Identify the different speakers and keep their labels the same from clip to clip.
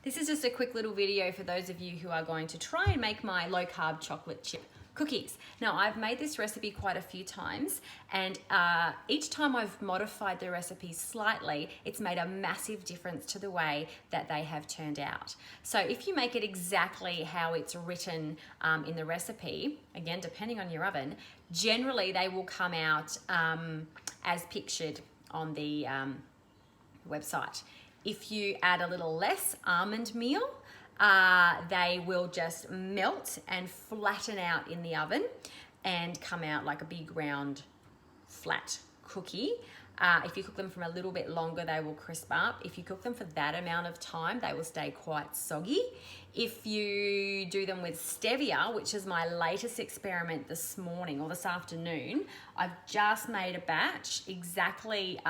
Speaker 1: This is just a quick little video for those of you who are going to try and make my low carb chocolate chip cookies. Now, I've made this recipe quite a few times, and each time I've modified the recipe slightly, it's made a massive difference to the way that they have turned out. So if you make it exactly how it's written in the recipe, again, depending on your oven, generally they will come out as pictured on the website. If you add a little less almond meal, they will just melt and flatten out in the oven and come out like a big round flat cookie. If you cook them from a little bit longer, they will crisp up. If you cook them for that amount of time, they will stay quite soggy. If you do them with stevia, which is my latest experiment this morning or this afternoon, I've just made a batch, exactly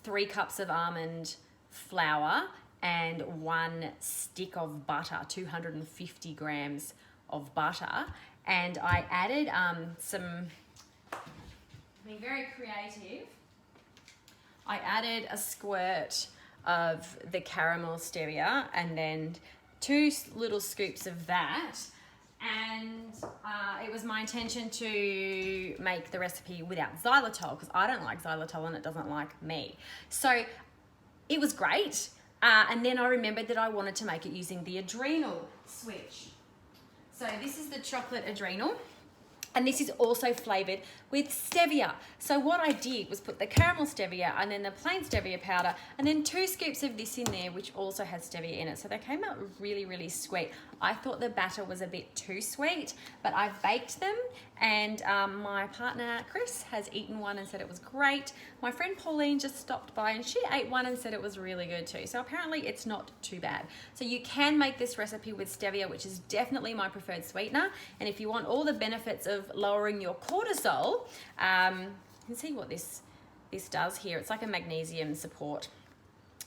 Speaker 1: 3 cups of almond flour and 1 stick of butter, 250 grams of butter. And I added being very creative, I added a squirt of the caramel stevia and then 2 little scoops of that. And it was my intention to make the recipe without xylitol because I don't like xylitol and it doesn't like me. So it was great. And then I remembered that I wanted to make it using the adrenal switch. So this is the chocolate adrenal, and this is also flavored with stevia. So what I did was put the caramel stevia and then the plain stevia powder and then 2 scoops of this in there, which also had stevia in it. So they came out really, really sweet. I thought the batter was a bit too sweet, but I've baked them, and my partner Chris has eaten one and said it was great. My friend Pauline just stopped by and she ate one and said it was really good too. So apparently it's not too bad. So you can make this recipe with stevia, which is definitely my preferred sweetener. And if you want all the benefits of lowering your cortisol, you can see what this does here. It's like a magnesium support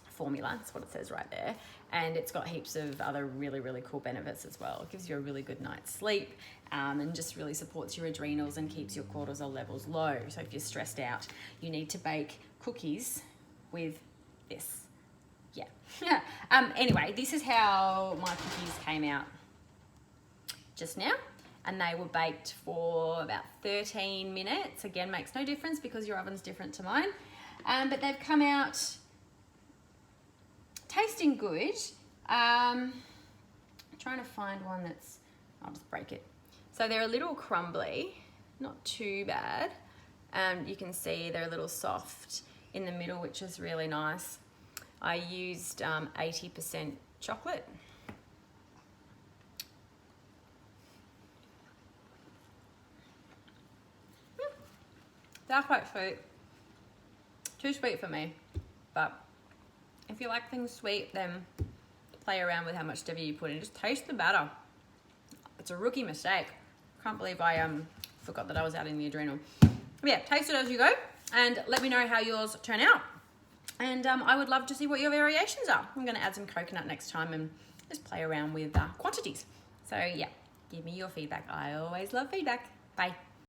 Speaker 1: formula. That's what it says right there. And it's got heaps of other really, really cool benefits as well. It gives you a really good night's sleep and just really supports your adrenals and keeps your cortisol levels low. So if you're stressed out, you need to bake cookies with this. Yeah. Anyway, this is how my cookies came out just now. And they were baked for about 13 minutes. Again, makes no difference because your oven's different to mine. But they've come out tasting good. I'm trying to find one that's, I'll just break it. So they're a little crumbly, not too bad. You can see they're a little soft in the middle, which is really nice. I used 80% chocolate. They're quite sweet. Too sweet for me, but if you like things sweet, then play around with how much stevia you put in. Just taste the batter. It's a rookie mistake. Can't believe I forgot that I was adding the adrenal. But yeah, taste it as you go and let me know how yours turn out. And I would love to see what your variations are. I'm gonna add some coconut next time and just play around with quantities. So yeah, give me your feedback. I always love feedback. Bye.